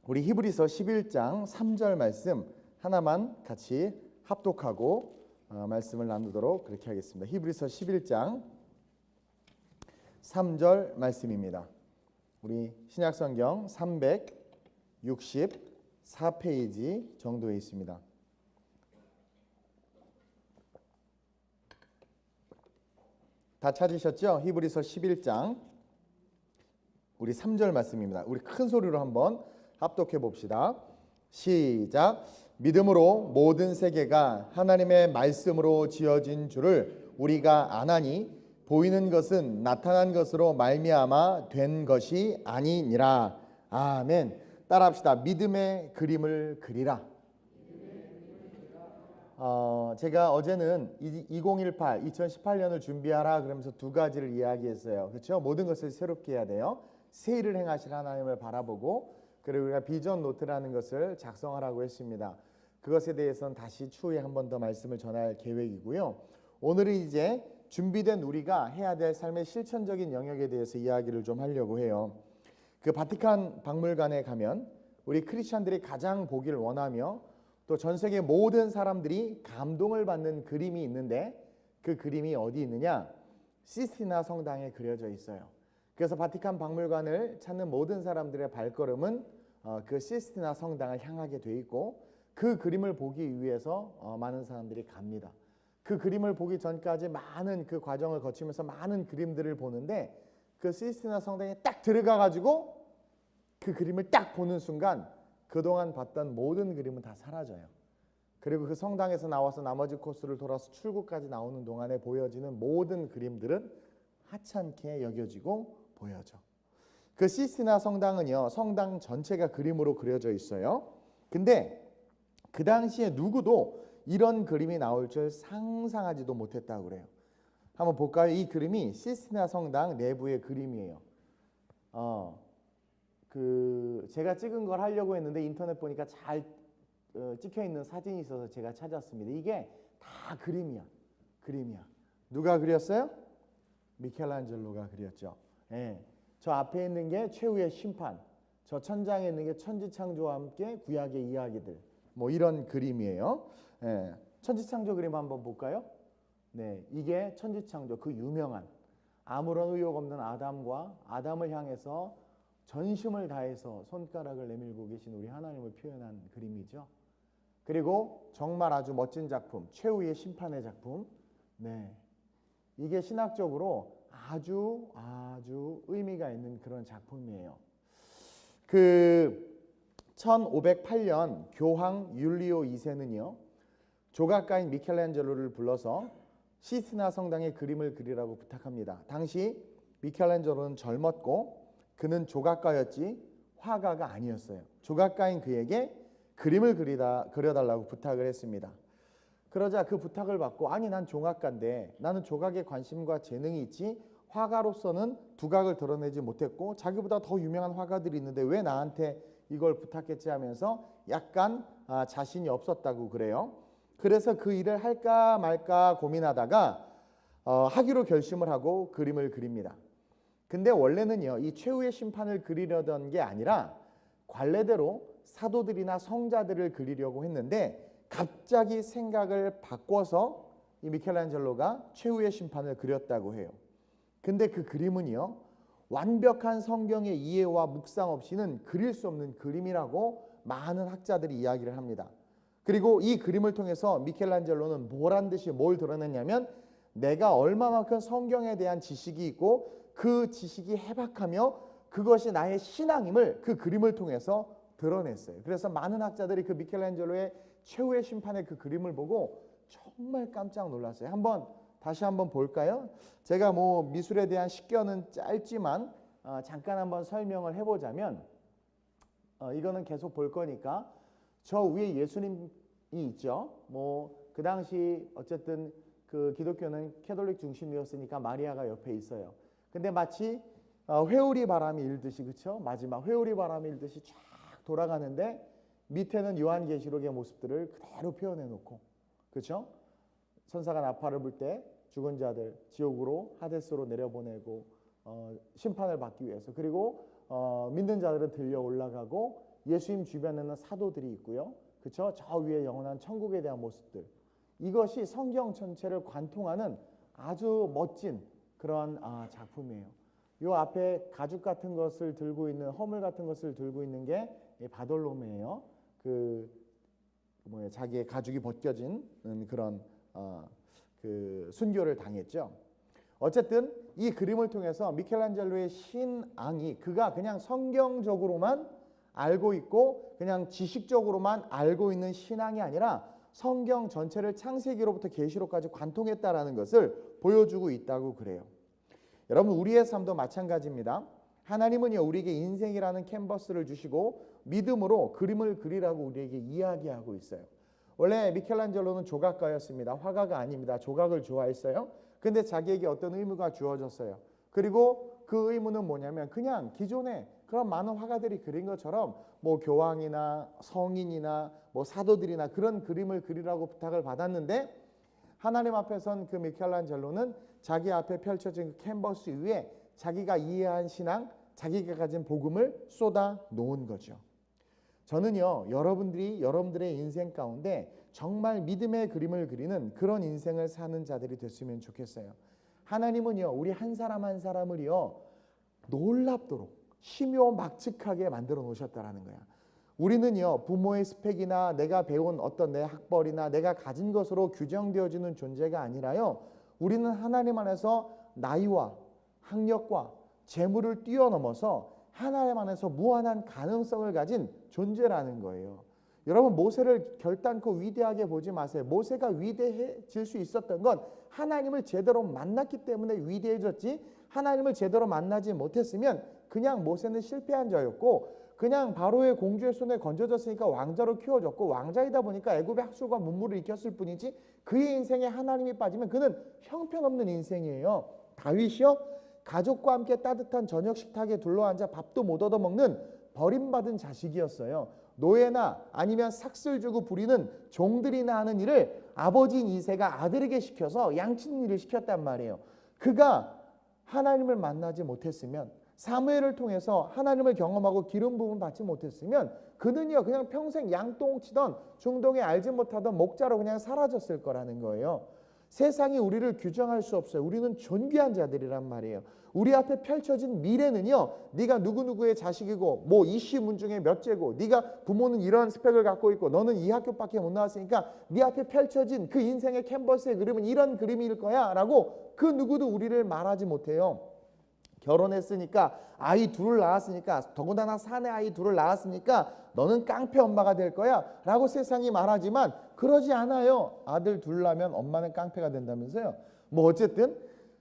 우리 히브리서 11장 3절 말씀 하나만 같이 합독하고 말씀을 나누도록 그렇게 하겠습니다. 히브리서 11장 3절 말씀입니다. 우리 신약성경 364페이지 정도에 있습니다. 다 찾으셨죠? 히브리서 11장 우리 3절 말씀입니다. 우리 큰 소리로 한번 합독해 봅시다. 시작. 믿음으로 모든 세계가 하나님의 말씀으로 지어진 줄을 우리가 아나니 보이는 것은 나타난 것으로 말미암아 된 것이 아니니라. 아멘. 따라합시다. 믿음의 그림을 그리라. 제가 어제는 2018년을 준비하라 그러면서 두 가지를 이야기했어요. 그렇죠? 모든 것을 새롭게 해야 돼요. 새 일을 행하실 하나님을 바라보고, 그리고 우리가 비전 노트라는 것을 작성하라고 했습니다. 그것에 대해서는 다시 추후에 한 번 더 말씀을 전할 계획이고요. 오늘은 이제 준비된 우리가 해야 될 삶의 실천적인 영역에 대해서 이야기를 좀 하려고 해요. 그 바티칸 박물관에 가면 우리 크리스천들이 가장 보기를 원하며 또 전 세계 모든 사람들이 감동을 받는 그림이 있는데, 그 그림이 어디 있느냐? 시스티나 성당에 그려져 있어요. 그래서 바티칸 박물관을 찾는 모든 사람들의 발걸음은 그 시스티나 성당을 향하게 돼 있고, 그 그림을 보기 위해서 많은 사람들이 갑니다. 그 그림을 보기 전까지 많은 그 과정을 거치면서 많은 그림들을 보는데, 그 시스티나 성당에 딱 들어가 가지고 그 그림을 딱 보는 순간 그동안 봤던 모든 그림은 다 사라져요. 그리고 그 성당에서 나와서 나머지 코스를 돌아서 출구까지 나오는 동안에 보여지는 모든 그림들은 하찮게 여겨지고 보여져. 그 시스티나 성당은요, 성당 전체가 그림으로 그려져 있어요. 근데 그 당시에 누구도 이런 그림이 나올 줄 상상하지도 못했다고 그래요. 한번 볼까요? 이 그림이 시스티나 성당 내부의 그림이에요. 제가 찍은 걸 하려고 했는데 인터넷 보니까 잘 찍혀 있는 사진이 있어서 제가 찾았습니다. 이게 다 그림이야. 누가 그렸어요? 미켈란젤로가 그렸죠. 예. 저 앞에 있는 게 최후의 심판, 저 천장에 있는 게 천지창조와 함께 구약의 이야기들, 뭐 이런 그림이에요. 예. 천지창조 그림 한번 볼까요? 네, 이게 천지창조, 그 유명한 아무런 의욕 없는 아담과 아담을 향해서 전심을 다해서 손가락을 내밀고 계신 우리 하나님을 표현한 그림이죠. 그리고 정말 아주 멋진 작품, 최후의 심판의 작품. 네, 이게 신학적으로 아주 의미가 있는 그런 작품이에요. 그 1508년 교황 율리오 2세는요, 조각가인 미켈란젤로를 불러서 시스티나 성당의 그림을 그리라고 부탁합니다. 당시 미켈란젤로는 젊었고 그는 조각가였지 화가가 아니었어요. 조각가인 그에게 그림을 그려달라고 부탁을 했습니다. 그러자 그 부탁을 받고, 아니 난 조각가인데 나는 조각에 관심과 재능이 있지 화가로서는 두각을 드러내지 못했고 자기보다 더 유명한 화가들이 있는데 왜 나한테 이걸 부탁했지 하면서 약간 자신이 없었다고 그래요. 그래서 그 일을 할까 말까 고민하다가 하기로 결심을 하고 그림을 그립니다. 근데 원래는요, 이 최후의 심판을 그리려던 게 아니라 관례대로 사도들이나 성자들을 그리려고 했는데 갑자기 생각을 바꿔서 이 미켈란젤로가 최후의 심판을 그렸다고 해요. 근데 그 그림은요, 완벽한 성경의 이해와 묵상 없이는 그릴 수 없는 그림이라고 많은 학자들이 이야기를 합니다. 그리고 이 그림을 통해서 미켈란젤로는 보란 듯이 뭘 드러냈냐면, 내가 얼마만큼 성경에 대한 지식이 있고 그 지식이 해박하며 그것이 나의 신앙임을 그 그림을 통해서 드러냈어요. 그래서 많은 학자들이 그 미켈란젤로의 최후의 심판의 그 그림을 보고 정말 깜짝 놀랐어요. 다시 한번 볼까요? 제가 뭐 미술에 대한 식견은 짧지만 잠깐 한번 설명을 해보자면, 이거는 계속 볼 거니까 저 위에 예수님이 있죠. 뭐 그 당시 어쨌든 그 기독교는 캐톨릭 중심이었으니까 마리아가 옆에 있어요. 근데 마치 회오리 바람이 일듯이, 그렇죠? 마지막 회오리 바람이 일듯이 쫙 돌아가는데 밑에는 요한계시록의 모습들을 그대로 표현해 놓고, 그렇죠? 천사가 나팔을 불 때 죽은 자들 지옥으로 하데스로 내려보내고 심판을 받기 위해서, 그리고 믿는 자들은 들려 올라가고 예수님 주변에는 사도들이 있고요. 그렇죠? 저 위에 영원한 천국에 대한 모습들. 이것이 성경 전체를 관통하는 아주 멋진 그런 작품이에요. 요 앞에 가죽 같은 것을 들고 있는 허물 같은 것을 들고 있는 게 바돌로메예요. 자기의 가죽이 벗겨진 그런 그 순교를 당했죠. 어쨌든 이 그림을 통해서 미켈란젤로의 신앙이 그가 그냥 성경적으로만 알고 있고 그냥 지식적으로만 알고 있는 신앙이 아니라 성경 전체를 창세기로부터 계시록까지 관통했다라는 것을 보여주고 있다고 그래요. 여러분 우리의 삶도 마찬가지입니다. 하나님은요 우리에게 인생이라는 캔버스를 주시고 믿음으로 그림을 그리라고 우리에게 이야기하고 있어요. 원래 미켈란젤로는 조각가였습니다. 화가가 아닙니다. 조각을 좋아했어요. 근데 자기에게 어떤 의무가 주어졌어요. 그리고 그 의무는 뭐냐면 그냥 기존에 그런 많은 화가들이 그린 것처럼 뭐 교황이나 성인이나 뭐 사도들이나 그런 그림을 그리라고 부탁을 받았는데 하나님 앞에 선 그 미켈란젤로는 자기 앞에 펼쳐진 그 캔버스 위에 자기가 이해한 신앙, 자기가 가진 복음을 쏟아 놓은 거죠. 저는요 여러분들의 인생 가운데 정말 믿음의 그림을 그리는 그런 인생을 사는 자들이 됐으면 좋겠어요. 하나님은요 우리 한 사람 한 사람을요 놀랍도록 심요막측하게 만들어 놓으셨다라는 거야. 우리는요 부모의 스펙이나 내가 배운 어떤 내 학벌이나 내가 가진 것으로 규정되어지는 존재가 아니라요 우리는 하나님 안에서 나이와 학력과 재물을 뛰어넘어서 하나님 안에서 무한한 가능성을 가진 존재라는 거예요. 여러분 모세를 결단코 위대하게 보지 마세요. 모세가 위대해질 수 있었던 건 하나님을 제대로 만났기 때문에 위대해졌지 하나님을 제대로 만나지 못했으면 그냥 모세는 실패한 자였고 그냥 바로의 공주의 손에 건져졌으니까 왕자로 키워졌고 왕자이다 보니까 애굽의 학술과 문물을 익혔을 뿐이지 그의 인생에 하나님이 빠지면 그는 형편없는 인생이에요. 다윗이요 가족과 함께 따뜻한 저녁 식탁에 둘러앉아 밥도 못 얻어먹는 버림받은 자식이었어요. 노예나 아니면 삭슬 주고 부리는 종들이나 하는 일을 아버지인 이새가 아들에게 시켜서 양치는 일을 시켰단 말이에요. 그가 하나님을 만나지 못했으면 사무엘을 통해서 하나님을 경험하고 기름 부음 받지 못했으면 그는요 그냥 평생 양똥 치던 중동에 알지 못하던 목자로 그냥 사라졌을 거라는 거예요. 세상이 우리를 규정할 수 없어요. 우리는 존귀한 자들이란 말이에요. 우리 앞에 펼쳐진 미래는요 네가 누구누구의 자식이고 뭐 이시문 중에 몇째고 네가 부모는 이런 스펙을 갖고 있고 너는 이 학교밖에 못 나왔으니까 네 앞에 펼쳐진 그 인생의 캔버스의 그림은 이런 그림일 거야 라고 그 누구도 우리를 말하지 못해요. 결혼했으니까 아이 둘을 낳았으니까 더군다나 사내 아이 둘을 낳았으니까 너는 깡패 엄마가 될 거야 라고 세상이 말하지만 그러지 않아요. 아들 둘 낳으면 엄마는 깡패가 된다면서요. 뭐 어쨌든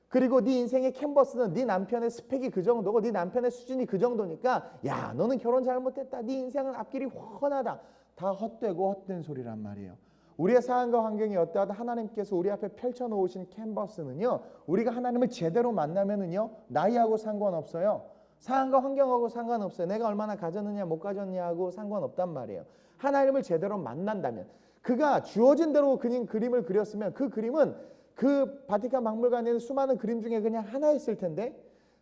그리고 네 인생의 캔버스는 네 남편의 스펙이 그 정도고 네 남편의 수준이 그 정도니까 야 너는 결혼 잘못했다. 네 인생은 앞길이 훤하다. 다 헛되고 헛된 소리란 말이에요. 우리의 상황과 환경이 어떠하든 하나님께서 우리 앞에 펼쳐놓으신 캔버스는요 우리가 하나님을 제대로 만나면은요 나이하고 상관없어요. 상황과 환경하고 상관없어요. 내가 얼마나 가졌느냐 못 가졌느냐하고 상관없단 말이에요. 하나님을 제대로 만난다면 그가 주어진 대로 그림을 그렸으면 그 그림은 그 바티칸 박물관에 있는 수많은 그림 중에 그냥 하나였을 텐데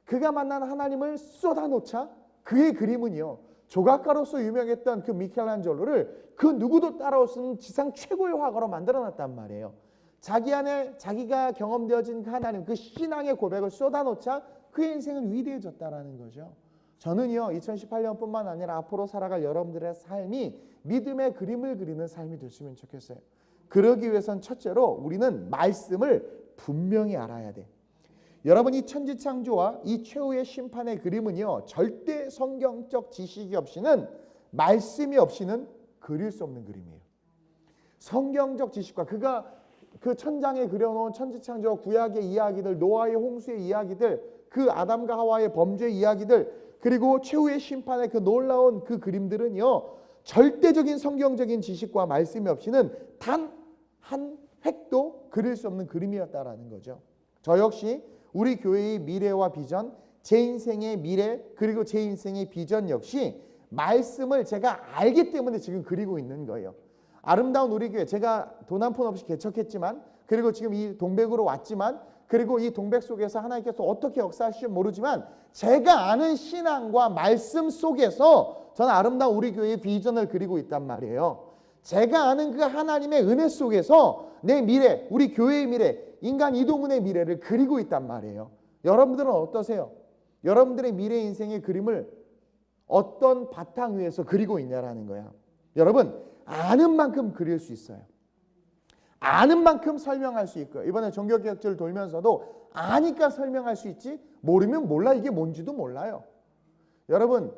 그가 만난 하나님을 쏟아놓자 그의 그림은요 조각가로서 유명했던 그 미켈란젤로를 그 누구도 따라올 수 없는 지상 최고의 화가로 만들어놨단 말이에요. 자기 안에 자기가 경험되어진 그 하나님 그 신앙의 고백을 쏟아놓자 그의 인생은 위대해졌다라는 거죠. 저는요 2018년뿐만 아니라 앞으로 살아갈 여러분들의 삶이 믿음의 그림을 그리는 삶이 됐으면 좋겠어요. 그러기 위해선 첫째로 우리는 말씀을 분명히 알아야 돼. 여러분 이 천지창조와 이 최후의 심판의 그림은요 절대 성경적 지식이 없이는 말씀이 없이는 그릴 수 없는 그림이에요. 성경적 지식과 그가 그 천장에 그려놓은 천지창조와 구약의 이야기들 노아의 홍수의 이야기들 그 아담과 하와의 범죄 이야기들 그리고 최후의 심판의 그 놀라운 그 그림들은요 절대적인 성경적인 지식과 말씀이 없이는 단 한 획도 그릴 수 없는 그림이었다라는 거죠. 저 역시 우리 교회의 미래와 비전, 제 인생의 미래 그리고 제 인생의 비전 역시 말씀을 제가 알기 때문에 지금 그리고 있는 거예요. 아름다운 우리 교회 제가 돈 한 푼 없이 개척했지만 그리고 지금 이 동백으로 왔지만, 그리고 이 동백 속에서 하나님께서 어떻게 역사하실지 모르지만 제가 아는 신앙과 말씀 속에서 저는 아름다운 우리 교회의 비전을 그리고 있단 말이에요. 제가 아는 그 하나님의 은혜 속에서 내 미래, 우리 교회의 미래, 인간 이동훈의 미래를 그리고 있단 말이에요. 여러분들은 어떠세요? 여러분들의 미래 인생의 그림을 어떤 바탕 위에서 그리고 있냐라는 거야. 여러분, 아는 만큼 그릴 수 있어요. 아는 만큼 설명할 수 있고요. 이번에 종교개혁제를 돌면서도 아니까 설명할 수 있지, 모르면 몰라. 이게 뭔지도 몰라요. 여러분,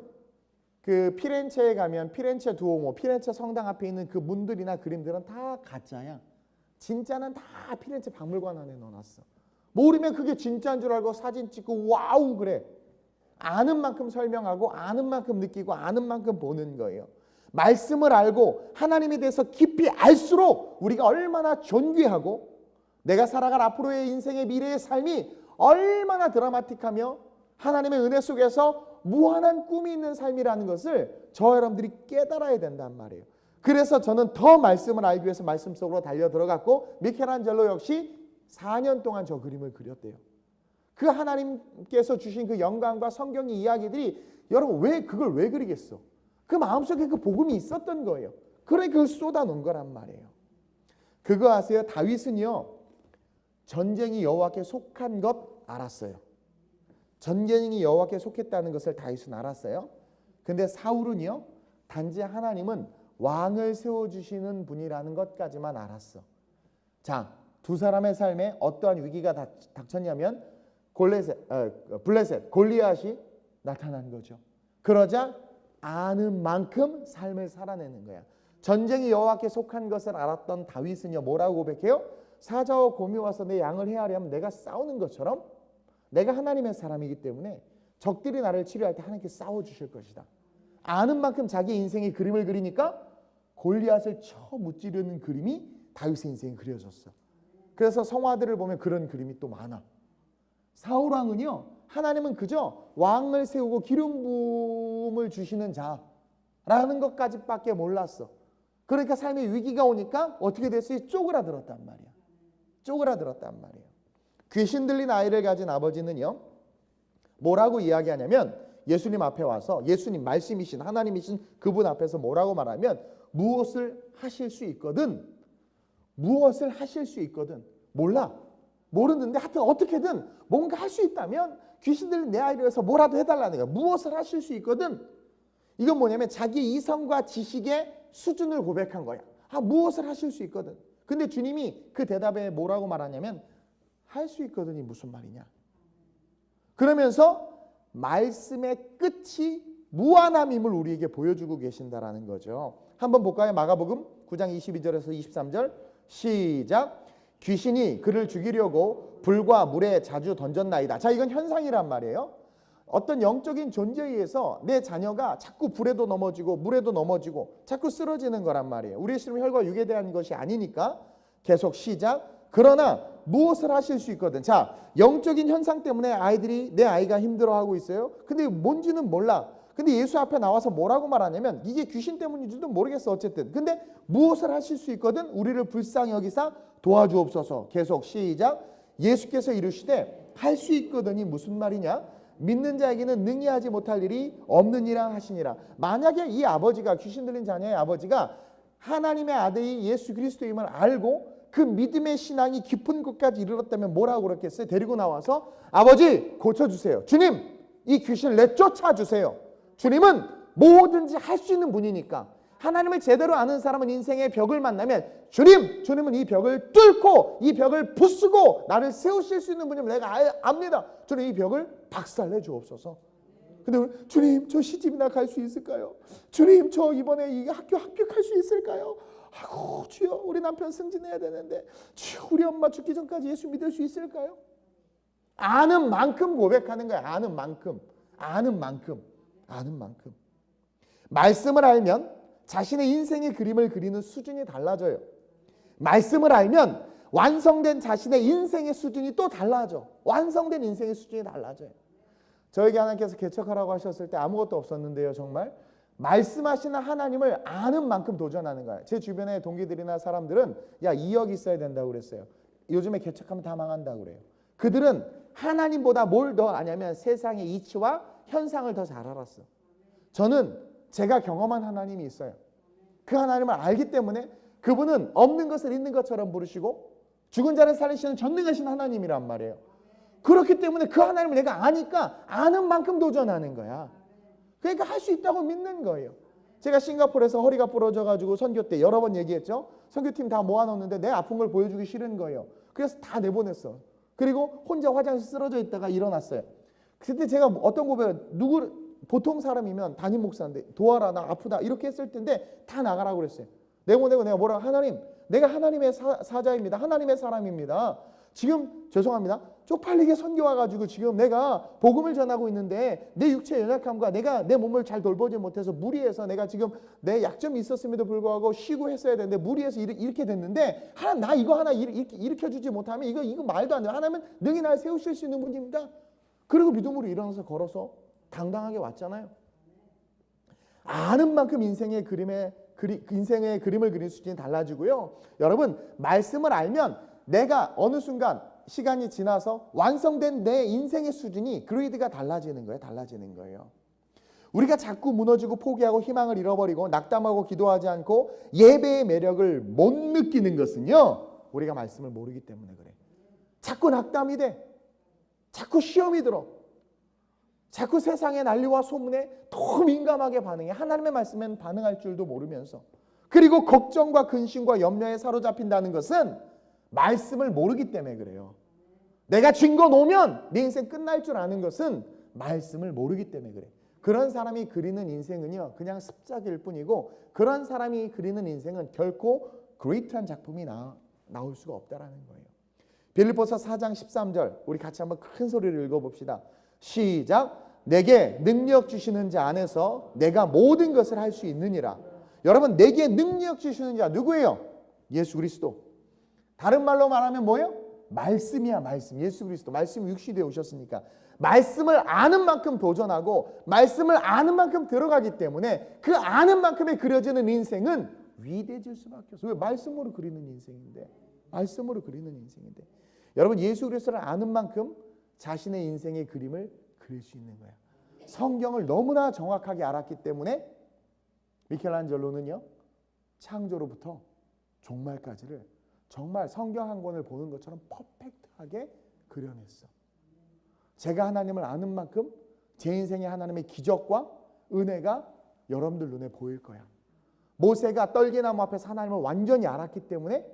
그 피렌체에 가면 피렌체 두오모, 피렌체 성당 앞에 있는 그 문들이나 그림들은 다 가짜야. 진짜는 다 피렌체 박물관 안에 넣어놨어. 모르면 그게 진짜인 줄 알고 사진 찍고 와우 그래. 아는 만큼 설명하고 아는 만큼 느끼고 아는 만큼 보는 거예요. 말씀을 알고 하나님에 대해서 깊이 알수록 우리가 얼마나 존귀하고 내가 살아갈 앞으로의 인생의 미래의 삶이 얼마나 드라마틱하며 하나님의 은혜 속에서 무한한 꿈이 있는 삶이라는 것을 저 여러분들이 깨달아야 된단 말이에요. 그래서 저는 더 말씀을 알기 위해서 말씀 속으로 달려 들어갔고, 미켈란젤로 역시 4년 동안 저 그림을 그렸대요. 그 하나님께서 주신 그 영광과 성경의 이야기들이 여러분 그걸 왜 그리겠어? 그 마음속에 그 복음이 있었던 거예요. 그러니까 그걸 쏟아놓은 거란 말이에요. 그거 아세요? 다윗은요, 전쟁이 여호와께 속한 것 알았어요. 전쟁이 여호와께 속했다는 것을 다윗은 알았어요. 근데 사울은요, 단지 하나님은 왕을 세워주시는 분이라는 것까지만 알았어. 자, 두 사람의 삶에 어떠한 위기가 닥쳤냐면 블레셋, 골리앗이 나타난 거죠. 그러자 아는 만큼 삶을 살아내는 거야. 전쟁이 여호와께 속한 것을 알았던 다윗은요, 뭐라고 고백해요? 사자와 곰이 와서 내 양을 해하려면 내가 싸우는 것처럼 내가 하나님의 사람이기 때문에 적들이 나를 치료할 때 하나님께 싸워주실 것이다. 아는 만큼 자기 인생의 그림을 그리니까 골리앗을 쳐 무찌르는 그림이 다윗의 인생에 그려졌어. 그래서 성화들을 보면 그런 그림이 또 많아. 사울왕은요, 하나님은 그저 왕을 세우고 기름 부음을 주시는 자라는 것까지밖에 몰랐어. 그러니까 삶의 위기가 오니까 어떻게 됐어요? 쪼그라들었단 말이야. 쪼그라들었단 말이에요. 귀신 들린 아이를 가진 아버지는요, 뭐라고 이야기하냐면 예수님 앞에 와서, 예수님 말씀이신 하나님이신 그분 앞에서 뭐라고 말하면, 무엇을 하실 수 있거든, 무엇을 하실 수 있거든, 몰라, 모르는데 하여튼 어떻게든 뭔가 할 수 있다면 귀신 들린 내 아이를 위해서 뭐라도 해달라는 거야. 무엇을 하실 수 있거든. 이건 뭐냐면 자기 이성과 지식의 수준을 고백한 거야. 무엇을 하실 수 있거든. 근데 주님이 그 대답에 뭐라고 말하냐면, 할 수 있거든이 무슨 말이냐. 그러면서 말씀의 끝이 무한함임을 우리에게 보여주고 계신다라는 거죠. 한번 볼까요? 마가복음 9장 22절에서 23절 시작. 귀신이 그를 죽이려고 불과 물에 자주 던졌나이다. 자, 이건 현상이란 말이에요. 어떤 영적인 존재에 의해서 내 자녀가 자꾸 불에도 넘어지고 물에도 넘어지고 자꾸 쓰러지는 거란 말이에요. 우리의 실험 혈과 육에 대한 것이 아니니까. 계속 시작. 그러나 무엇을 하실 수 있거든. 자, 영적인 현상 때문에 내 아이가 힘들어하고 있어요. 근데 뭔지는 몰라. 근데 예수 앞에 나와서 뭐라고 말하냐면, 이게 귀신 때문인지도 모르겠어. 어쨌든 근데 무엇을 하실 수 있거든. 우리를 불쌍히 여기사 도와주옵소서. 계속 시작. 예수께서 이르시되 할 수 있거든이 무슨 말이냐. 믿는 자에게는 능히 하지 못할 일이 없느니라 하시니라. 만약에 이 아버지가, 귀신 들린 자녀의 아버지가 하나님의 아들이 예수 그리스도임을 알고 그 믿음의 신앙이 깊은 곳까지 이르렀다면 뭐라고 그랬겠어요? 데리고 나와서 아버지 고쳐주세요. 주님 이 귀신을 내쫓아주세요. 주님은 뭐든지 할 수 있는 분이니까. 하나님을 제대로 아는 사람은 인생의 벽을 만나면 주님은 이 벽을 뚫고 이 벽을 부수고 나를 세우실 수 있는 분이면 내가 압니다. 주님 이 벽을 박살내 주옵소서. 근데 주님 저 시집이나 갈 수 있을까요? 주님 저 이번에 이 학교 합격할 수 있을까요? 아이고 주여 우리 남편 승진해야 되는데 주여 우리 엄마 죽기 전까지 예수 믿을 수 있을까요? 아는 만큼 고백하는 거야. 아는 만큼. 말씀을 알면 자신의 인생의 그림을 그리는 수준이 달라져요. 말씀을 알면 완성된 자신의 인생의 수준이 또 달라져. 완성된 인생의 수준이 달라져요. 저에게 하나님께서 개척하라고 하셨을 때 아무것도 없었는데요. 정말 말씀하시는 하나님을 아는 만큼 도전하는 거예요. 제 주변의 동기들이나 사람들은 야 2억 있어야 된다고 그랬어요. 요즘에 개척하면 다 망한다고 그래요. 그들은 하나님보다 뭘 더 아냐면 세상의 이치와 현상을 더 잘 알았어. 저는 제가 경험한 하나님이 있어요. 그 하나님을 알기 때문에 그분은 없는 것을 있는 것처럼 부르시고 죽은 자를 살리시는 전능하신 하나님이란 말이에요. 그렇기 때문에 그 하나님을 내가 아니까 아는 만큼 도전하는 거야. 그러니까 할 수 있다고 믿는 거예요. 제가 싱가포르에서 허리가 부러져가지고 선교 때 여러 번 얘기했죠. 선교팀 다 모아놓는데 내 아픈 걸 보여주기 싫은 거예요. 그래서 다 내보냈어. 그리고 혼자 화장실 쓰러져 있다가 일어났어요. 그때 제가 어떤 고백을 보통 사람이면 담임 목사인데 도와라 나 아프다 이렇게 했을 텐데 다 나가라고 그랬어요. 내보내고 내가 뭐라고 하나님 내가 하나님의 사자입니다. 하나님의 사람입니다. 지금 죄송합니다. 쪽팔리게 선교 와가지고 지금 내가 복음을 전하고 있는데 내 육체의 연약함과 내가 내 몸을 잘 돌보지 못해서 무리해서 내가 지금 내 약점이 있었음에도 불구하고 쉬고 했어야 되는데 무리해서 이렇게 됐는데 하나님 나 이거 하나 일으켜주지 못하면 이거 말도 안 돼요. 하나님은 능히 날 세우실 수 있는 분입니다. 그리고 믿음으로 일어나서 걸어서 당당하게 왔잖아요. 아는 만큼 인생의 그림을 그릴 수준이 달라지고요. 여러분 말씀을 알면 내가 어느 순간 시간이 지나서 완성된 내 인생의 수준이 그레이드가 달라지는 거예요. 우리가 자꾸 무너지고 포기하고 희망을 잃어버리고 낙담하고 기도하지 않고 예배의 매력을 못 느끼는 것은요. 우리가 말씀을 모르기 때문에 그래. 자꾸 낙담이 돼. 자꾸 시험이 들어. 자꾸 세상의 난리와 소문에 더 민감하게 반응해. 하나님의 말씀엔 반응할 줄도 모르면서. 그리고 걱정과 근심과 염려에 사로잡힌다는 것은 말씀을 모르기 때문에 그래요. 내가 쥔거 놓으면 내 인생 끝날 줄 아는 것은 말씀을 모르기 때문에 그래. 그런 사람이 그리는 인생은요 그냥 습작일 뿐이고 그런 사람이 그리는 인생은 결코 그레이트한 작품이 나올 수가 없다라는 거예요. 빌립보서 4장 13절 우리 같이 한번 큰 소리로 읽어봅시다. 시작. 내게 능력 주시는 자 안에서 내가 모든 것을 할 수 있느니라. 여러분 내게 능력 주시는 자 누구예요? 예수 그리스도. 다른 말로 말하면 뭐예요? 말씀이야 말씀. 예수 그리스도. 말씀이 육신되어 오셨으니까. 말씀을 아는 만큼 도전하고 말씀을 아는 만큼 들어가기 때문에 그 아는 만큼에 그려지는 인생은 위대해질 수밖에 없어요. 왜? 말씀으로 그리는 인생인데. 말씀으로 그리는 인생인데. 여러분 예수 그리스도를 아는 만큼 자신의 인생의 그림을 그릴 수 있는 거예요. 성경을 너무나 정확하게 알았기 때문에 미켈란젤로는요. 창조로부터 종말까지를 정말 성경 한 권을 보는 것처럼 퍼펙트하게 그려냈어. 제가 하나님을 아는 만큼 제 인생에 하나님의 기적과 은혜가 여러분들 눈에 보일 거야. 모세가 떨기나무 앞에서 하나님을 완전히 알았기 때문에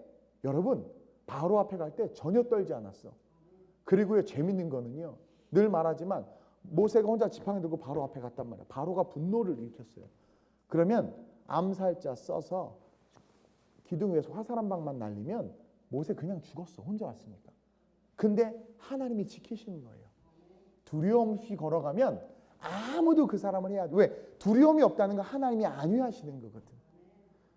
여러분 바로 앞에 갈 때 전혀 떨지 않았어. 그리고요 재밌는 거는요. 늘 말하지만 모세가 혼자 지팡이 들고 바로 앞에 갔단 말이야. 바로가 분노를 일으켰어요. 그러면 암살자 써서 기둥 위에서 화살 한 방만 날리면 모세 그냥 죽었어. 혼자 왔으니까. 근데 하나님이 지키시는 거예요. 두려움 없이 걸어가면 아무도 그 사람을 해야 돼. 왜? 두려움이 없다는 건 하나님이 안위하시는 거거든.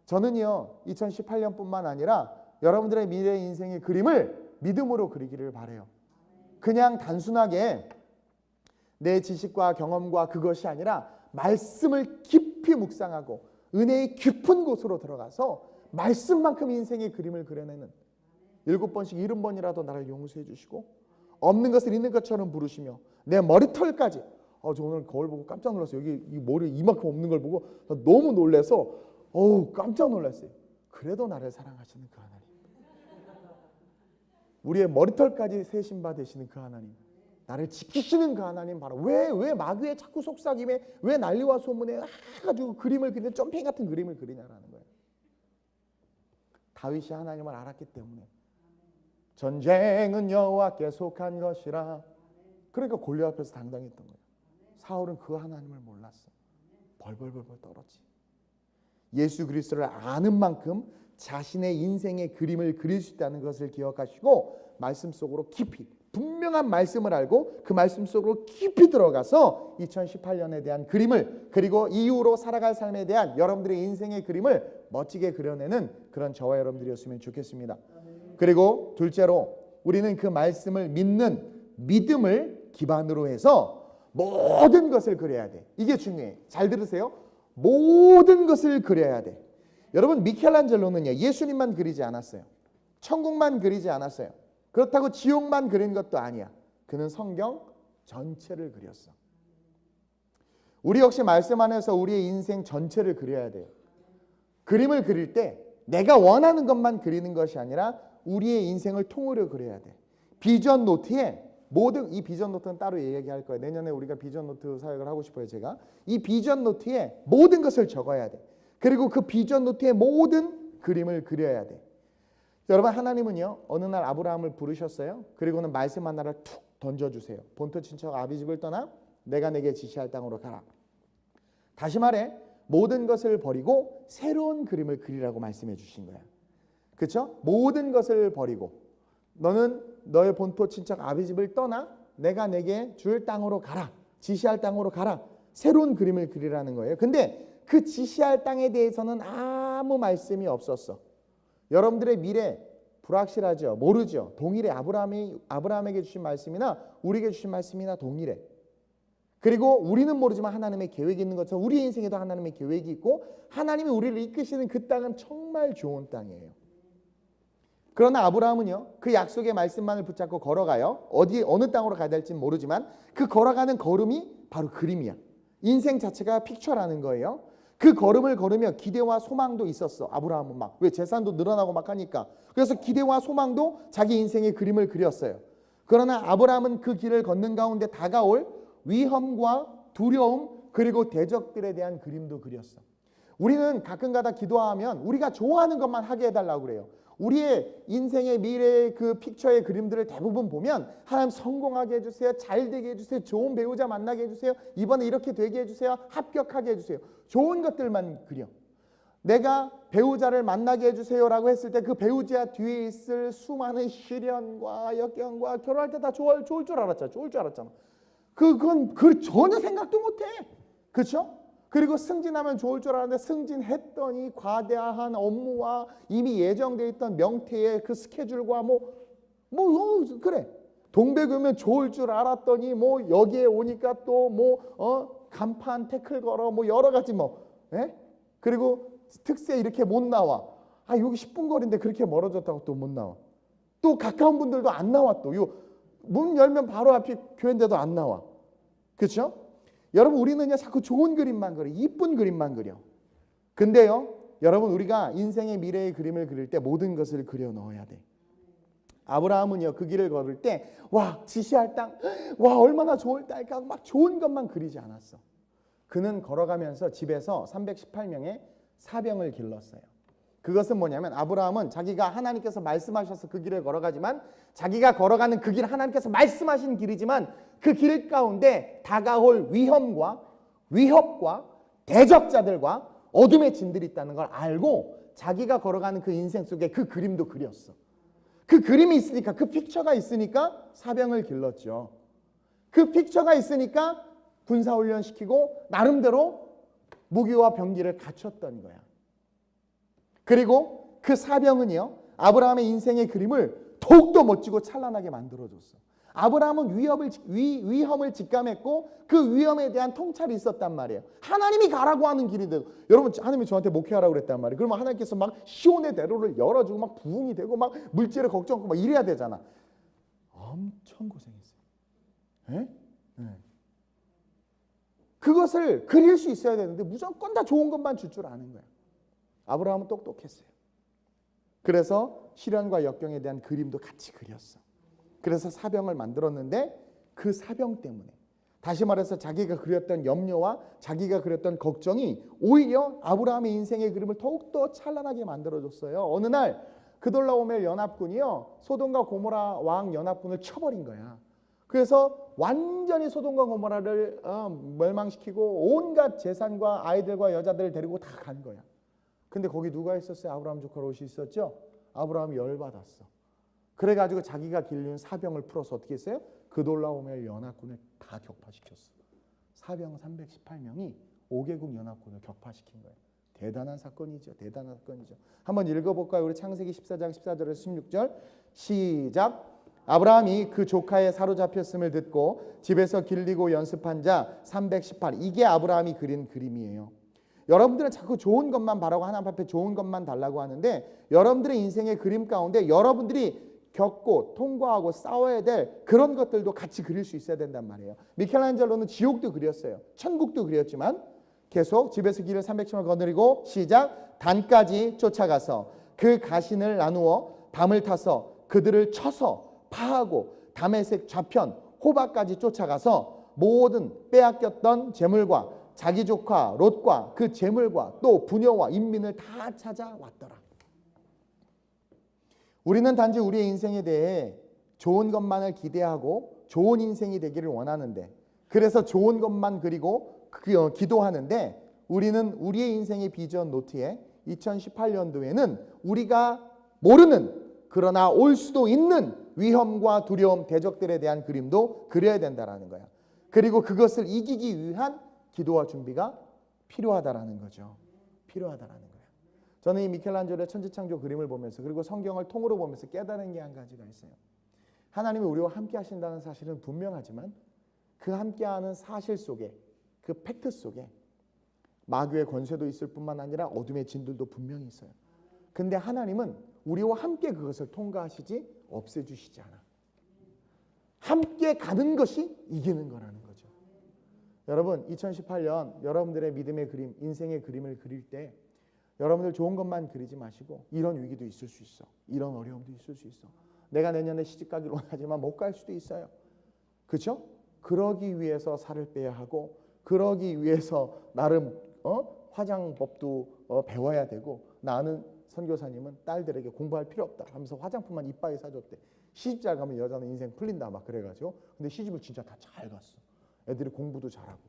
저는요 2018년뿐만 아니라 여러분들의 미래 인생의 그림을 믿음으로 그리기를 바라요. 그냥 단순하게 내 지식과 경험과 그것이 아니라 말씀을 깊이 묵상하고 은혜의 깊은 곳으로 들어가서 말씀만큼 인생의 그림을 그려내는 7번씩 70번이라도 나를 용서해 주시고 없는 것을 있는 것처럼 부르시며 내 머리털까지 저 오늘 거울 보고 깜짝 놀랐어요. 여기 이 머리 이만큼 없는 걸 보고 너무 놀라서 깜짝 놀랐어요. 그래도 나를 사랑하시는 그 하나님. 우리의 머리털까지 세신바 되시는 그 하나님. 나를 지키시는 그 하나님 바로 왜 마귀의 자꾸 속삭임에 왜 난리와 소문에 해가지고 그림을 그리는 점핑 같은 그림을 그리냐라는 거예요. 다윗이 하나님을 알았기 때문에 전쟁은 여호와께 속한 것이라. 그러니까 골리앗 앞에서 당당했던 거예요. 사울은 그 하나님을 몰랐어. 벌벌벌벌 떨었지. 예수 그리스도를 아는 만큼 자신의 인생의 그림을 그릴 수 있다는 것을 기억하시고 말씀 속으로 깊이 분명한 말씀을 알고 그 말씀 속으로 깊이 들어가서 2018년에 대한 그림을 그리고 이후로 살아갈 삶에 대한 여러분들의 인생의 그림을 멋지게 그려내는 그런 저와 여러분들이었으면 좋겠습니다. 그리고 둘째로 우리는 그 말씀을 믿는 믿음을 기반으로 해서 모든 것을 그려야 돼. 이게 중요해. 잘 들으세요. 모든 것을 그려야 돼. 여러분 미켈란젤로는요 예수님만 그리지 않았어요. 천국만 그리지 않았어요. 그렇다고 지옥만 그린 것도 아니야. 그는 성경 전체를 그렸어. 우리 역시 말씀 안에서 우리의 인생 전체를 그려야 돼요. 그림을 그릴 때 내가 원하는 것만 그리는 것이 아니라 우리의 인생을 통으로 그려야 돼. 비전 노트에 모든, 이 비전 노트는 따로 얘기할 거예요. 내년에 우리가 비전 노트 사역을 하고 싶어요. 제가 이 비전 노트에 모든 것을 적어야 돼. 그리고 그 비전 노트에 모든 그림을 그려야 돼. 여러분, 하나님은요 어느 날 아브라함을 부르셨어요. 그리고는 말씀 하나를 툭 던져주세요. 본토 친척 아비 집을 떠나 내가 내게 지시할 땅으로 가라. 다시 말해 모든 것을 버리고 새로운 그림을 그리라고 말씀해 주신 거야. 그렇죠? 모든 것을 버리고 너는 너의 본토 친척 아비 집을 떠나 내가 내게 줄 땅으로 가라. 지시할 땅으로 가라. 새로운 그림을 그리라는 거예요. 근데 그 지시할 땅에 대해서는 아무 말씀이 없었어. 여러분들의 미래 불확실하죠. 모르죠. 동일해. 아브라함에게 주신 말씀이나 우리에게 주신 말씀이나 동일해. 그리고 우리는 모르지만 하나님의 계획이 있는 것처럼 우리 인생에도 하나님의 계획이 있고 하나님이 우리를 이끄시는 그 땅은 정말 좋은 땅이에요. 그러나 아브라함은요 그 약속의 말씀만을 붙잡고 걸어가요. 어느 땅으로 가야 될지는 모르지만 그 걸어가는 걸음이 바로 그림이야. 인생 자체가 픽처라는 거예요. 그 걸음을 걸으며 기대와 소망도 있었어. 아브라함은 막 왜 재산도 늘어나고 막 하니까. 그래서 기대와 소망도 자기 인생의 그림을 그렸어요. 그러나 아브라함은 그 길을 걷는 가운데 다가올 위험과 두려움 그리고 대적들에 대한 그림도 그렸어. 우리는 가끔가다 기도하면 우리가 좋아하는 것만 하게 해달라고 그래요. 우리의 인생의 미래의 그 픽처의 그림들을 대부분 보면 하나님 성공하게 해주세요. 잘 되게 해주세요. 좋은 배우자 만나게 해주세요. 이번에 이렇게 되게 해주세요. 합격하게 해주세요. 좋은 것들만 그려. 내가 배우자를 만나게 해주세요 라고 했을 때 그 배우자 뒤에 있을 수많은 시련과 역경과 결혼할 때 다 좋을 줄 알았잖아. 좋을 줄 알았잖아. 그건 전혀 생각도 못해. 그렇죠? 그리고 승진하면 좋을 줄 알았는데 승진했더니 과대한 업무와 이미 예정되어 있던 명태의 그 스케줄과 그래. 동백이면 좋을 줄 알았더니 여기에 오니까 또 간판 태클 걸어 여러 가지 예? 그리고 특세 이렇게 못 나와. 여기 10분 거리인데 그렇게 멀어졌다고 또 못 나와. 또 가까운 분들도 안 나와. 또 문 열면 바로 앞이 교회인데도 안 나와. 그렇죠? 여러분 우리는요 자꾸 좋은 그림만 그려. 이쁜 그림만 그려. 근데요 여러분 우리가 인생의 미래의 그림을 그릴 때 모든 것을 그려 넣어야 돼. 아브라함은요 그 길을 걸을 때 와 지시할 땅, 와 얼마나 좋을 땅일까 막 좋은 것만 그리지 않았어. 그는 걸어가면서 집에서 318명의 사병을 길렀어요. 그것은 뭐냐면 아브라함은 자기가 하나님께서 말씀하셔서 그 길을 걸어가지만 자기가 걸어가는 그 길 하나님께서 말씀하신 길이지만 그 길 가운데 다가올 위험과 위협과 대적자들과 어둠의 진들이 있다는 걸 알고 자기가 걸어가는 그 인생 속에 그 그림도 그렸어. 그 그림이 있으니까 그 픽처가 있으니까 사병을 길렀죠. 그 픽처가 있으니까 군사훈련 시키고 나름대로 무기와 병기를 갖췄던 거야. 그리고 그 사병은요 아브라함의 인생의 그림을 더욱더 멋지고 찬란하게 만들어줬어. 아브라함은 위험을 직감했고 그 위험에 대한 통찰이 있었단 말이에요. 하나님이 가라고 하는 길인데 여러분 하나님이 저한테 목회하라고 그랬단 말이에요. 그러면 하나님께서 막 시온의 대로를 열어주고 막 부흥이 되고 막 물질을 걱정하고 막 이래야 되잖아. 엄청 고생했어요. 네? 그것을 그릴 수 있어야 되는데 무조건 다 좋은 것만 줄 아는 거야. 아브라함은 똑똑했어요. 그래서 시련과 역경에 대한 그림도 같이 그렸어. 그래서 사병을 만들었는데 그 사병 때문에 다시 말해서 자기가 그렸던 염려와 자기가 그렸던 걱정이 오히려 아브라함의 인생의 그림을 더욱더 찬란하게 만들어줬어요. 어느 날 그돌라오멜 연합군이요 소돔과 고모라 왕 연합군을 쳐버린 거야. 그래서 완전히 소돔과 고모라를 멸망시키고 온갖 재산과 아이들과 여자들을 데리고 다 간 거야. 근데 거기 누가 있었어요? 아브라함 조카 롯이 있었죠? 아브라함이 열받았어. 그래가지고 자기가 길른 사병을 풀어서 어떻게 했어요? 그돌라오멜 연합군을 다 격파시켰어. 사병 318명이 5개국 연합군을 격파시킨 거예요. 대단한 사건이죠. 대단한 사건이죠. 한번 읽어볼까요? 우리 창세기 14장 14절에서 16절 시작. 아브라함이 그 조카의 사로잡혔음을 듣고 집에서 길리고 연습한 자 318. 이게 아브라함이 그린 그림이에요. 여러분들은 자꾸 좋은 것만 바라고 하나님 앞에 좋은 것만 달라고 하는데 여러분들의 인생의 그림 가운데 여러분들이 겪고 통과하고 싸워야 될 그런 것들도 같이 그릴 수 있어야 된단 말이에요. 미켈란젤로는 지옥도 그렸어요. 천국도 그렸지만 계속 집에서 길을 300층을 거느리고 시작 단까지 쫓아가서 그 가신을 나누어 담을 타서 그들을 쳐서 파하고 다메섹 좌편 호바까지 쫓아가서 모든 빼앗겼던 재물과 자기 조카 롯과 그 재물과 또 부녀와 인민을 다 찾아왔더라. 우리는 단지 우리의 인생에 대해 좋은 것만을 기대하고 좋은 인생이 되기를 원하는데 그래서 좋은 것만 그리고 기도하는데 우리는 우리의 인생의 비전 노트에 2018년도에는 우리가 모르는 그러나 올 수도 있는 위험과 두려움, 대적들에 대한 그림도 그려야 된다라는 거야. 그리고 그것을 이기기 위한 기도와 준비가 필요하다라는 거죠. 필요하다라는 거야. 저는 이 미켈란젤로의 천지창조 그림을 보면서 그리고 성경을 통으로 보면서 깨달은 게 한 가지가 있어요. 하나님이 우리와 함께 하신다는 사실은 분명하지만 그 함께하는 사실 속에 그 팩트 속에 마귀의 권세도 있을 뿐만 아니라 어둠의 진들도 분명히 있어요. 근데 하나님은 우리와 함께 그것을 통과하시지 없애주시지 않아. 함께 가는 것이 이기는 거라는 거죠. 여러분 2018년 여러분들의 믿음의 그림, 인생의 그림을 그릴 때 여러분들 좋은 것만 그리지 마시고 이런 위기도 있을 수 있어. 이런 어려움도 있을 수 있어. 내가 내년에 시집 가기를 원하지만 못 갈 수도 있어요. 그렇죠? 그러기 위해서 살을 빼야 하고 그러기 위해서 나름 화장법도 배워야 되고 나는 선교사님은 딸들에게 공부할 필요 없다 하면서 화장품만 이빠이 사줬대. 시집 잘 가면 여자는 인생 풀린다 막 그래가지고 근데 시집을 진짜 다 잘 갔어. 애들이 공부도 잘하고.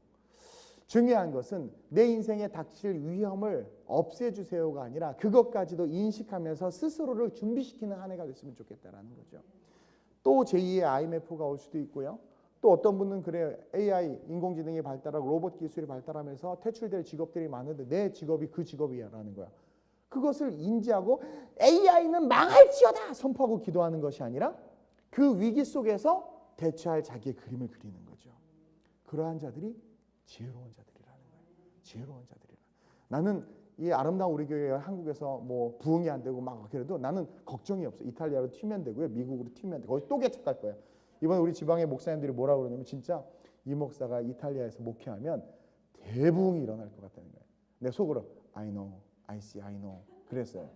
중요한 것은 내 인생에 닥칠 위험을 없애주세요가 아니라 그것까지도 인식하면서 스스로를 준비시키는 한 해가 됐으면 좋겠다라는 거죠. 또 제2의 IMF가 올 수도 있고요. 또 어떤 분은 그래요. AI, 인공지능이 발달하고 로봇 기술이 발달하면서 퇴출될 직업들이 많은데 내 직업이 그 직업이야라는 거야. 그것을 인지하고 AI는 망할지어다 선포하고 기도하는 것이 아니라 그 위기 속에서 대처할 자기의 그림을 그리는 거죠. 그러한 자들이 지혜로운 자들이라는 거예요. 지혜로운 자들이라. 나는 이 아름다운 우리 교회가 한국에서 뭐 부흥이 안 되고 막 그래도 나는 걱정이 없어. 이탈리아로 튀면 되고요. 미국으로 튀면 되고 거기 또 개척할 거야. 이번에 우리 지방의 목사님들이 뭐라고 그러냐면 진짜 이 목사가 이탈리아에서 목회하면 대부흥이 일어날 것 같다는 거예요. 내 속으로 I know, I see, I know 그랬어요.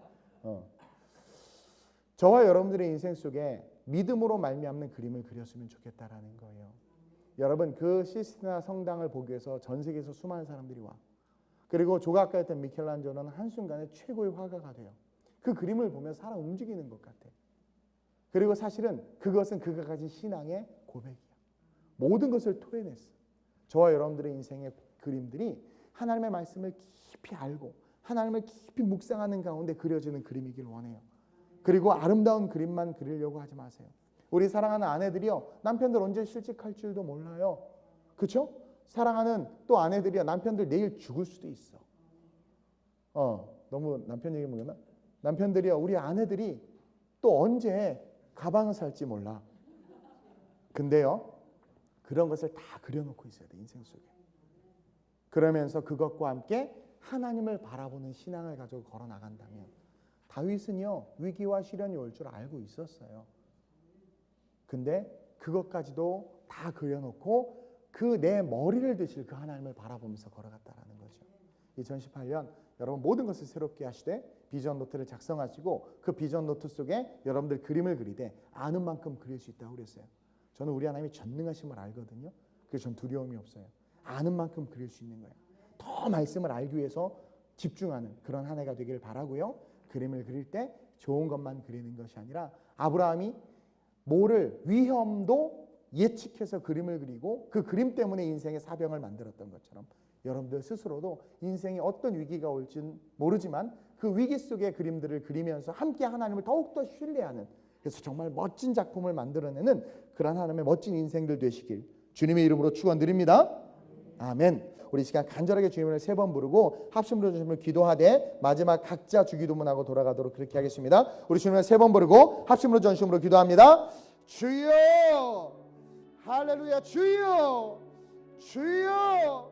저와 여러분들의 인생 속에 믿음으로 말미암는 그림을 그렸으면 좋겠다라는 거예요. 여러분 그 시스티나 성당을 보기 위해서 전 세계에서 수많은 사람들이 와. 그리고 조각가였던 미켈란젤로는 한순간에 최고의 화가가 돼요. 그 그림을 보면 사람 움직이는 것 같아. 그리고 사실은 그것은 그가 가진 신앙의 고백이야. 모든 것을 토해냈어. 저와 여러분들의 인생의 그림들이 하나님의 말씀을 깊이 알고 하나님을 깊이 묵상하는 가운데 그려지는 그림이길 원해요. 그리고 아름다운 그림만 그리려고 하지 마세요. 우리 사랑하는 아내들이요. 남편들 언제 실직할 줄도 몰라요. 그렇죠? 사랑하는 또 아내들이요. 남편들 내일 죽을 수도 있어. 너무 남편 얘기 모르나? 남편들이요. 우리 아내들이 또 언제 가방을 살지 몰라. 근데요. 그런 것을 다 그려놓고 있어야 돼. 인생 속에. 그러면서 그것과 함께 하나님을 바라보는 신앙을 가지고 걸어나간다면 다윗은요. 위기와 시련이 올 줄 알고 있었어요. 근데 그것까지도 다 그려놓고 그 내 머리를 드실 그 하나님을 바라보면서 걸어갔다라는 거죠. 2018년 여러분 모든 것을 새롭게 하시되 비전 노트를 작성하시고 그 비전 노트 속에 여러분들 그림을 그리되 아는 만큼 그릴 수 있다고 그랬어요. 저는 우리 하나님이 전능하심을 알거든요. 그래서 전 두려움이 없어요. 아는 만큼 그릴 수 있는 거예요. 더 말씀을 알기 위해서 집중하는 그런 한 해가 되기를 바라고요. 그림을 그릴 때 좋은 것만 그리는 것이 아니라 아브라함이 뭐를 위험도 예측해서 그림을 그리고 그 그림 때문에 인생의 사병을 만들었던 것처럼 여러분들 스스로도 인생에 어떤 위기가 올지는 모르지만 그 위기 속의 그림들을 그리면서 함께 하나님을 더욱더 신뢰하는 그래서 정말 멋진 작품을 만들어내는 그런 하나님의 멋진 인생들 되시길 주님의 이름으로 축원드립니다. 아멘. 우리 시간 간절하게 주님을 3번 부르고 합심으로 주님을 기도하되 마지막 각자 주기도문하고 돌아가도록 그렇게 하겠습니다. 우리 주님을 3번 부르고 합심으로 전심으로 기도합니다. 주여 할렐루야 주여 주여